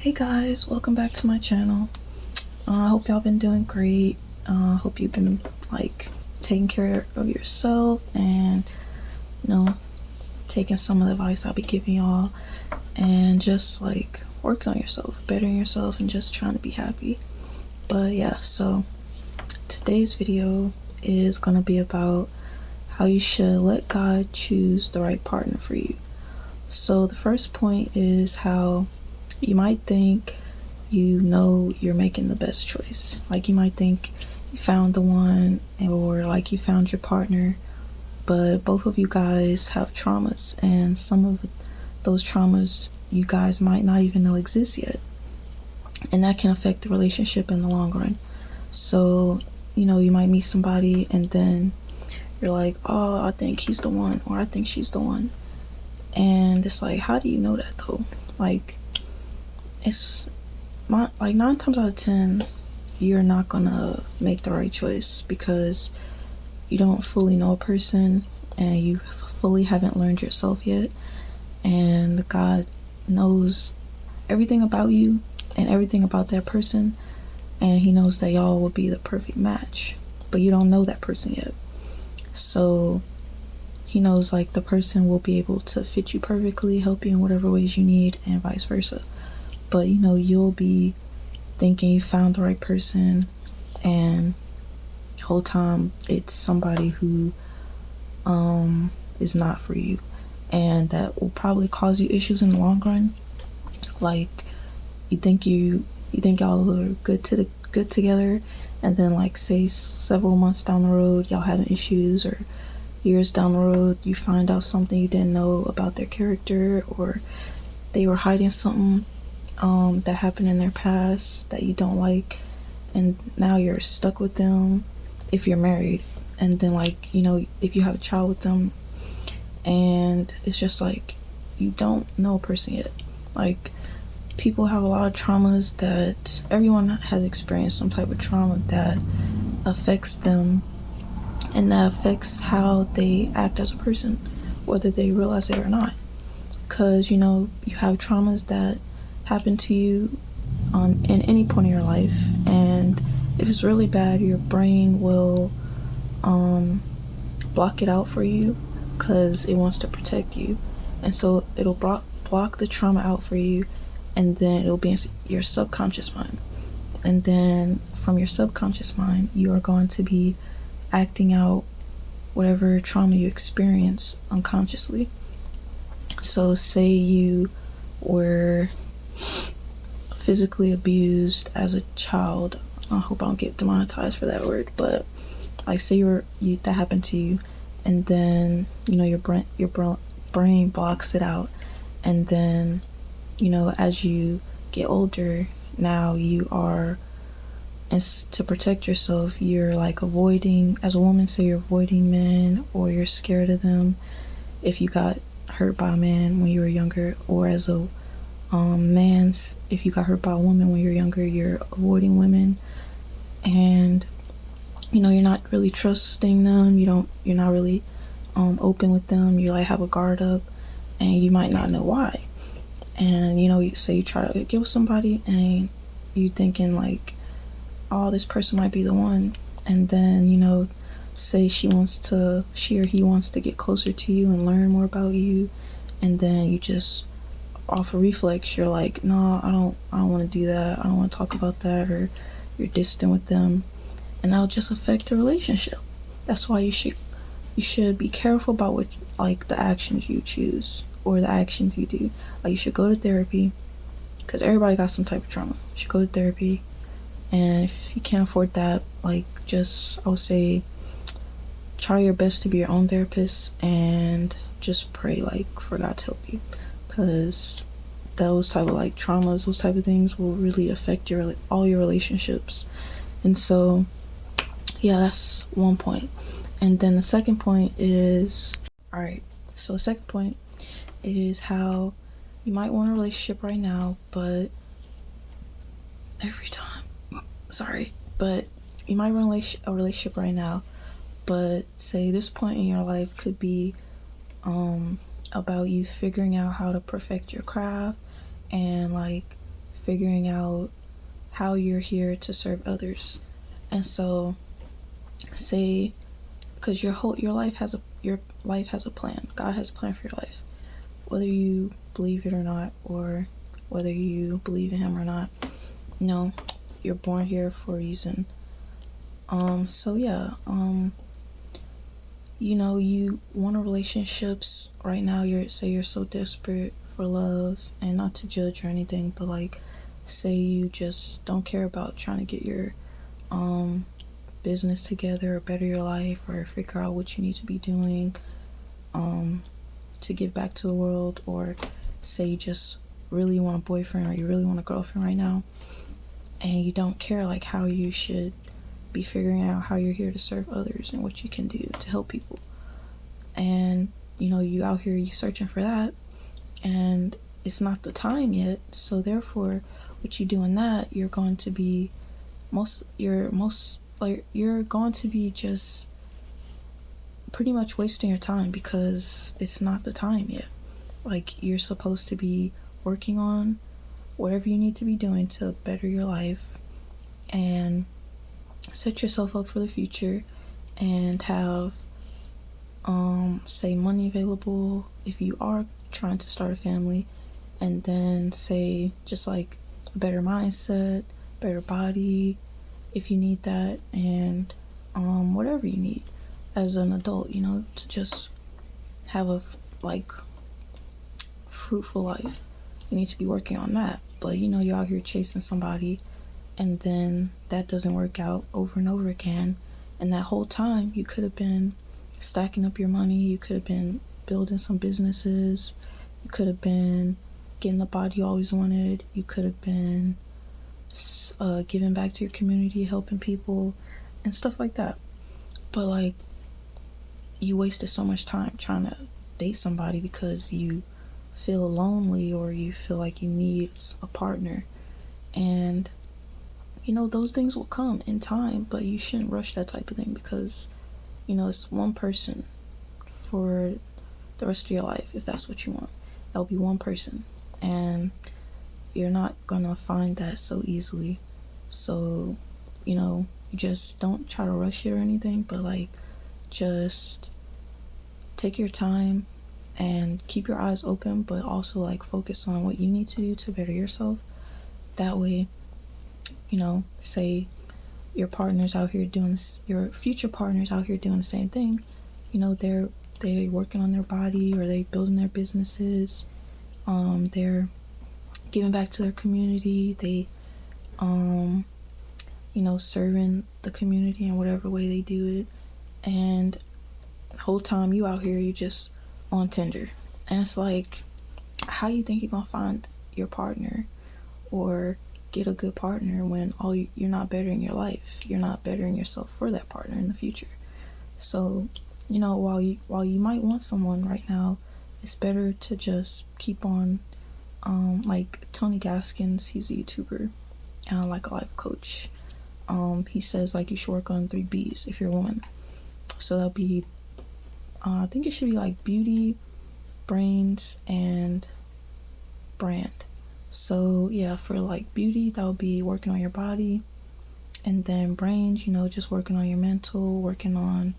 Hey guys, welcome back to my channel. I hope y'all been doing great. Hope you've been taking care of yourself and you know taking some of the advice I'll be giving y'all and just working on yourself, bettering yourself, and just trying to be happy. But yeah, so today's video is gonna be about how you should let God choose the right partner for you. So the first point is how you might think you're making the best choice. Like, you might think you found the one, or you found your partner, but both of you guys have traumas, and some of those traumas you guys might not even know exist yet, and that can affect the relationship in the long run. So you might meet somebody and then you're like, oh, I think he's the one, or I think she's the one, and it's like, how do you know that though? It's 9 times out of 10 you're not gonna make the right choice because you don't fully know a person and you fully haven't learned yourself yet, and God knows everything about you and everything about that person, and he knows that y'all will be the perfect match, but you don't know that person yet. So he knows the person will be able to fit you perfectly, help you in whatever ways you need, and vice versa. But you'll be thinking you found the right person, and the whole time it's somebody who is not for you, and that will probably cause you issues in the long run. Like, you think y'all are good together, and then say several months down the road y'all having issues, or years down the road you find out something you didn't know about their character, or they were hiding something that happened in their past that you don't like, and now you're stuck with them if you're married, and then if you have a child with them, and it's just you don't know a person yet. People have a lot of traumas, that everyone has experienced some type of trauma that affects them, and that affects how they act as a person, whether they realize it or not. Because you have traumas that happen to you in any point in your life, and if it's really bad, your brain will block it out for you because it wants to protect you, and so it'll block the trauma out for you, and then it'll be in your subconscious mind, and then from your subconscious mind you are going to be acting out whatever trauma you experience unconsciously. So say you were physically abused as a child. I hope I don't get demonetized for that word, but say that happened to you, and then your brain blocks it out, and then as you get older, now you are, and to protect yourself, you're avoiding, as a woman, say you're avoiding men, or you're scared of them if you got hurt by a man when you were younger, or as a man, if you got hurt by a woman when you were younger, you're avoiding women, and you're not really trusting them, you're not really open with them, you have a guard up, and you might not know why. And you say you try to get with somebody, and you thinking oh, this person might be the one, and then say she or he wants to get closer to you and learn more about you, and then you just, off a reflex, you're like, no, I don't want to do that, I don't want to talk about that, or you're distant with them, and that'll just affect the relationship. That's why you should be careful about what the actions you choose or the actions you do. You should go to therapy, because everybody got some type of trauma. You should go to therapy, and if you can't afford that, I would say try your best to be your own therapist, and just pray for God to help you, because those type of traumas, those type of things will really affect all your relationships. And so yeah, that's one point. And then the second point is, alright, so the second point is how you might want a relationship right now, but you might want a relationship right now, but say this point in your life could be about you figuring out how to perfect your craft, and figuring out how you're here to serve others. And so, say, because your life has a plan. God has a plan for your life, whether you believe it or not, or whether you believe in Him or not. You know, you're born here for a reason. So yeah, you know, you want relationships right now. You're so desperate for love, and not to judge or anything, but like, say you just don't care about trying to get your business together or better your life or figure out what you need to be doing to give back to the world, or say you just really want a boyfriend or you really want a girlfriend right now, and you don't care like how you should be figuring out how you're here to serve others and what you can do to help people. And you know, you out here, you searching for that, and it's not the time yet. So therefore, what you do in that, you're going to be you're going to be just pretty much wasting your time, because it's not the time yet. Like, you're supposed to be working on whatever you need to be doing to better your life and set yourself up for the future, and have say money available if you are trying to start a family, and then say just like a better mindset, better body if you need that, and whatever you need as an adult, you know, to just have a like fruitful life. You need to be working on that. But you know, you're out here chasing somebody, and then that doesn't work out over and over again, and that whole time you could have been stacking up your money, you could have been building some businesses, you could have been getting the body you always wanted, you could have been giving back to your community, helping people and stuff like that. But like, you wasted so much time trying to date somebody because you feel lonely or you feel like you need a partner. And you know, those things will come in time, but you shouldn't rush that type of thing, because you know, it's one person for the rest of your life. If that's what you want, that'll be one person, and you're not gonna find that so easily. So you know, you just don't try to rush it or anything, but like, just take your time and keep your eyes open, but also like focus on what you need to do to better yourself. That way, you know, say your partners out here doing this, your future partners out here doing the same thing, you know, they're working on their body, or they building their businesses, they're giving back to their community, they you know, serving the community in whatever way they do it, and the whole time you out here, you just on Tinder. And it's like, how you think you're gonna find your partner or get a good partner when you're not bettering your life, you're not bettering yourself for that partner in the future. So you know, while you might want someone right now, it's better to just keep on like Tony Gaskins, he's a YouTuber and like a life coach. He says like you should work on 3 B's if you're a woman. So that'll be I think it should be like beauty, brains, and brand. So yeah, for like beauty, that would be working on your body, and then brains, you know, just working on your mental, working on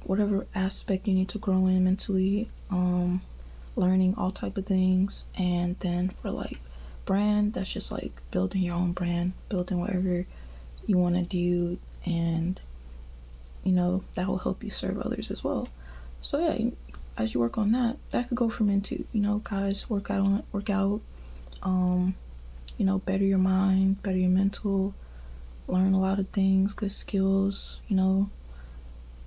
whatever aspect you need to grow in mentally, learning all type of things. And then for like brand, that's just like building your own brand, building whatever you want to do, and you know, that will help you serve others as well. So yeah, as you work on that, that could go from into, you know, guys, work out, you know, better your mind, better your mental, learn a lot of things, good skills, you know,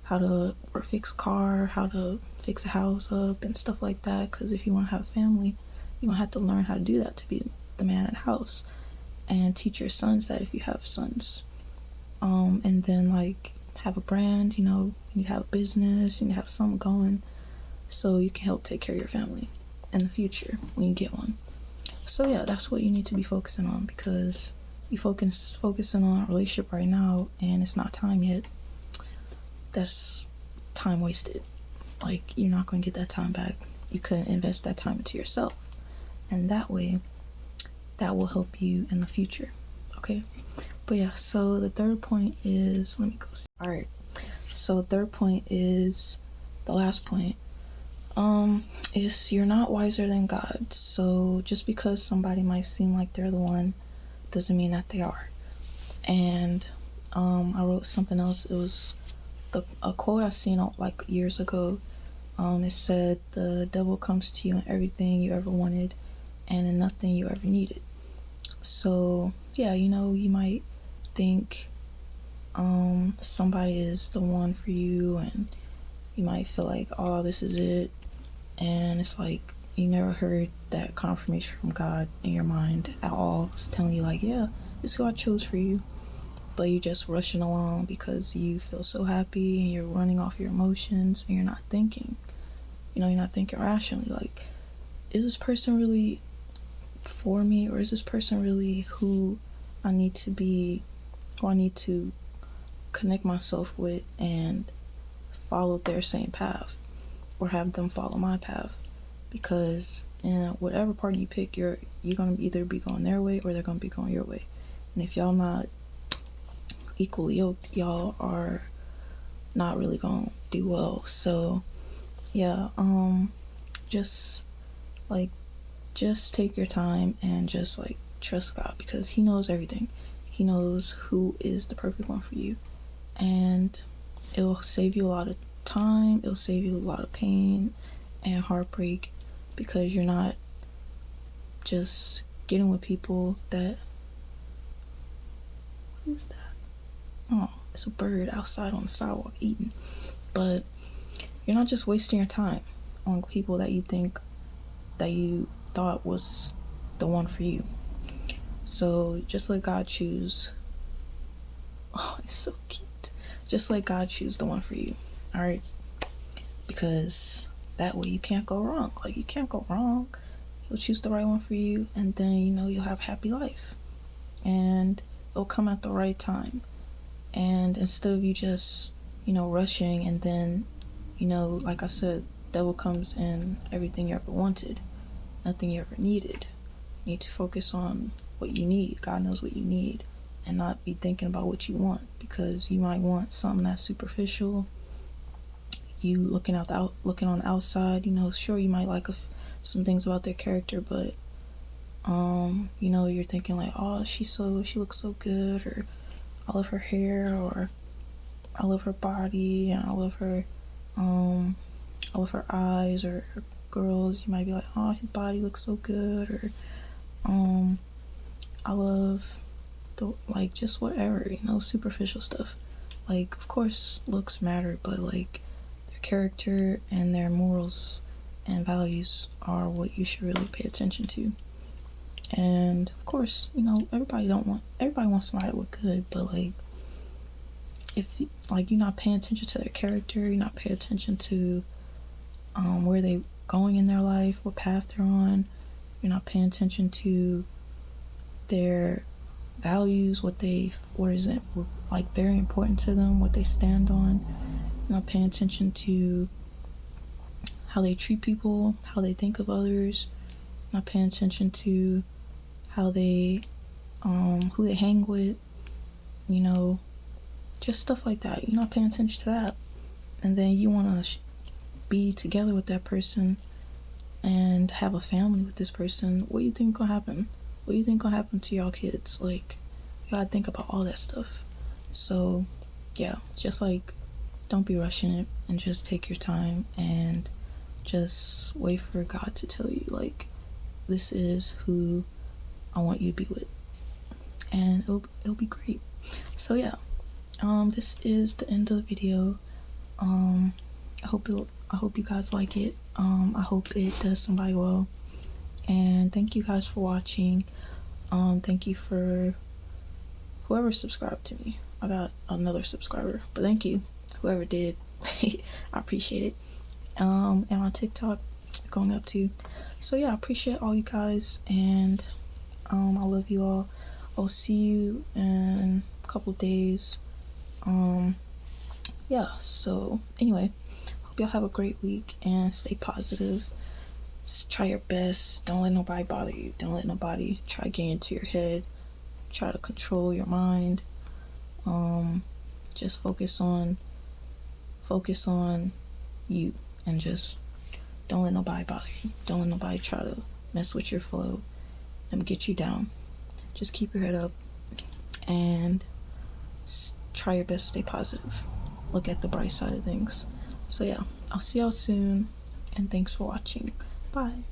how to fix a car, how to fix a house up and stuff like that. Because if you want to have a family, you're gonna have to learn how to do that to be the man at the house, and teach your sons that if you have sons. And then like have a brand, you know, you need to have a business, you need to have something going, so you can help take care of your family in the future when you get one. So yeah, that's what you need to be focusing on, because you focusing on a relationship right now and it's not time yet. That's time wasted. Like, you're not going to get that time back. You couldn't invest that time into yourself. and that way that will help you in the future. Okay, but yeah, so the third point is, let me go. All right, so third point is the last point, is you're not wiser than God. So just because somebody might seem like they're the one doesn't mean that they are. And I wrote something else. It was a quote I seen like years ago. It said, the devil comes to you in everything you ever wanted and in nothing you ever needed. So yeah, you might think somebody is the one for you, and you might feel like, oh, this is it. And it's like you never heard that confirmation from God in your mind at all. It's telling you like, yeah, this is who I chose for you. But you're just rushing along because you feel so happy and you're running off your emotions and you're not thinking. You're not thinking rationally. Like, is this person really for me, or is this person really who I need to be, who I need to connect myself with and follow their same path, or have them follow my path? Because in whatever party you pick, you're gonna either be going their way or they're gonna be going your way. And if y'all not equally yoked, y'all are not really gonna do well. So yeah, just like just take your time and just like trust God, because he knows everything. He knows who is the perfect one for you, and it will save you a lot of time, it'll save you a lot of pain and heartbreak, because you're not just getting with people that, what is that? Oh, it's a bird outside on the sidewalk eating. But you're not just wasting your time on people that you thought was the one for you. So just let God choose. Oh, it's so cute. Just let God choose the one for you. All right, because that way you can't go wrong. Like, you can't go wrong. He'll choose the right one for you, and then you'll have a happy life, and it'll come at the right time. And instead of you just rushing, and then like I said, devil comes in everything you ever wanted, nothing you ever needed. You need to focus on what you need. God knows what you need, and not be thinking about what you want, because you might want something that's superficial. You looking on the outside, sure, you might like some things about their character, but you're thinking like, oh, she looks so good, or I love her hair, or I love her body, and I love her eyes. Or girls, you might be like, oh, his body looks so good, or I love just whatever, superficial stuff. Like, of course looks matter, but like their character and their morals and values are what you should really pay attention to. And of course, everybody wants somebody to look good, but like, if like you're not paying attention to their character, you're not paying attention to where they going in their life, what path they're on, you're not paying attention to their values, what is it like very important to them, what they stand on. You're not paying attention to how they treat people, how they think of others. You're not paying attention to how they who they hang with, just stuff like that. You're not paying attention to that, and then you want to be together with that person and have a family with this person. What do you think gonna happen? What do you think gonna happen to y'all kids? Like, you gotta think about all that stuff. So yeah, just like, don't be rushing it, and just take your time, and just wait for God to tell you, like, this is who I want you to be with, and it'll be great. So yeah, this is the end of the video. I hope you guys like it. I hope it does somebody well, and thank you guys for watching. Thank you for whoever subscribed to me. I got another subscriber, but thank you whoever did. I appreciate it. And on TikTok going up too. So yeah, I appreciate all you guys, and I love you all. I'll see you in a couple days. Yeah, so anyway, hope y'all have a great week and stay positive. Just try your best. Don't let nobody bother you. Don't let nobody try to get into your head. Try to control your mind. Just focus on you, and just don't let nobody bother you. Don't let nobody try to mess with your flow and get you down. Just keep your head up and try your best to stay positive. Look at the bright side of things. So yeah, I'll see y'all soon, and thanks for watching. Bye.